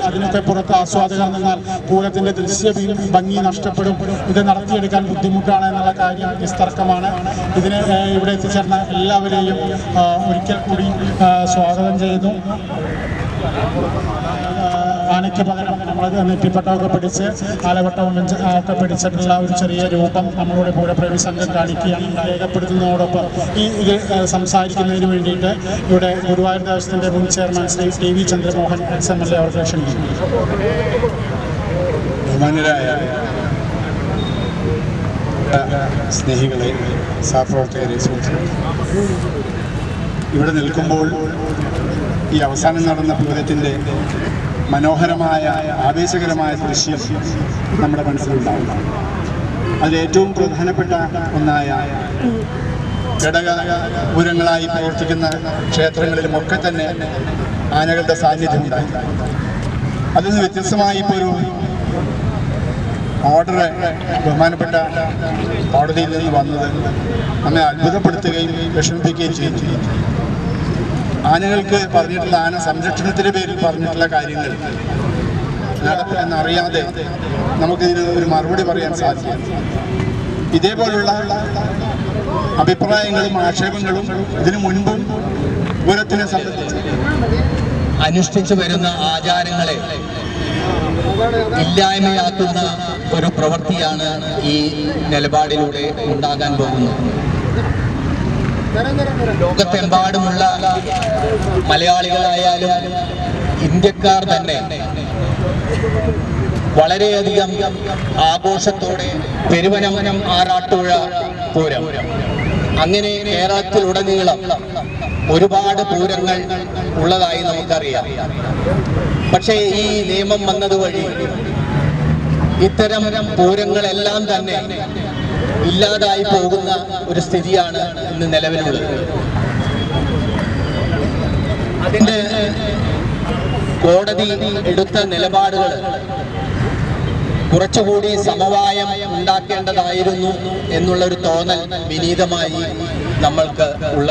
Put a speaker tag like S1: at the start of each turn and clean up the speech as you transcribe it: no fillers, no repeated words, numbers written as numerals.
S1: അതിനൊക്കെ പുറത്ത് ആസ്വാദകർ നിന്നാൽ പൂരത്തിന്റെ ദൃശ്യ ഭംഗി നഷ്ടപ്പെടും. ഇത് നടത്തിയെടുക്കാൻ ബുദ്ധിമുട്ടാണ് എന്നുള്ള കാര്യം നിസ്തർക്കമാണ്. ഇതിന് ഇവിടെ എത്തിച്ചേർന്ന എല്ലാവരെയും ഒരിക്കൽ കൂടി സ്വാഗതം ചെയ്യുന്നു. ആനയ്ക്ക് പകരം നമ്മൾ നെറ്റിപ്പട്ടമൊക്കെ പിടിച്ച് ആലവട്ടവും ഒക്കെ പിടിച്ചിട്ടുള്ള ഒരു ചെറിയ രൂപം നമ്മളുടെ പൂരപ്രേമി സംഘം കാണിക്കുകയാണ്. രേഖപ്പെടുത്തുന്നതോടൊപ്പം ഇത് സംസാരിക്കുന്നതിന് വേണ്ടിയിട്ട് ഇവിടെ ഗുരുവായൂർ ദേവസ്വത്തിൻ്റെ മുൻ chairman Shri TV Chandramohan XMLA അവർക്ക് ക്ഷണിക്കുന്നു.
S2: ബഹുമാന്യരായ സ്നേഹികളെ, സഹപ്രവർത്തകരെ, ഇവിടെ നിൽക്കുമ്പോൾ ഈ അവസാനം നടന്ന പൂരത്തിൻ്റെ മനോഹരമായ ആവേശകരമായ ദൃശ്യം നമ്മുടെ മനസ്സിലുണ്ടാവും. അതിലേറ്റവും പ്രധാനപ്പെട്ട ഒന്നായ ഘടകപൂരങ്ങളായി പ്രവർത്തിക്കുന്ന ക്ഷേത്രങ്ങളിലുമൊക്കെ തന്നെ ആനകളുടെ സാന്നിധ്യമുണ്ടായി. അതിൽ നിന്ന് വ്യത്യസ്തമായി ഇപ്പോൾ ഒരു ഓർഡർ ബഹുമാനപ്പെട്ട കോടതിയിൽ നിന്ന് വന്നത് നമ്മെ അത്ഭുതപ്പെടുത്തുകയും വിഷമിപ്പിക്കുകയും ചെയ്തു. ആനകൾക്ക് പറഞ്ഞിട്ടുള്ള ആന സംരക്ഷണത്തിൻ്റെ പേരിൽ പറഞ്ഞിട്ടുള്ള കാര്യങ്ങൾ എന്നറിയാതെ നമുക്കിതിന് ഒരു മറുപടി പറയാൻ സാധിക്കും. ഇതേപോലുള്ള അഭിപ്രായങ്ങളും ആക്ഷേപങ്ങളും ഇതിനു മുൻപും പൂരത്തിനെ സംബന്ധിച്ച്
S3: അനുഷ്ഠിച്ചു വരുന്ന ആചാരങ്ങളെ ഇല്ലായ്മയാക്കുന്ന ഒരു പ്രവൃത്തിയാണ് ഈ നിലപാടിലൂടെ ഉണ്ടാകാൻ പോകുന്നത്. ലോകത്തെമ്പാടുമുള്ള മലയാളികളായാലും ഇന്ത്യക്കാർ തന്നെ വളരെയധികം ആഘോഷത്തോടെ പെരുവനമനം ആറാട്ടുപുഴ പൂരം, അങ്ങനെ കേരളത്തിലുടനീളം ഒരുപാട് പൂരങ്ങൾ ഉള്ളതായി നമുക്കറിയാം. പക്ഷേ ഈ നിയമം വന്നതുവഴി ഇത്തരം പൂരങ്ങളെല്ലാം തന്നെ ഇല്ലാതായി പോകുന്ന ഒരു സ്ഥിതിയാണ് ഇന്ന് നിലവിലുള്ളത്. അതിൻ്റെ കോടതി എടുത്ത നിലപാടുകൾ കുറച്ചുകൂടി സമവായം ഉണ്ടാക്കേണ്ടതായിരുന്നു എന്നുള്ളൊരു തോന്നൽ വിനീതമായി നമ്മൾക്ക് ഉള്ള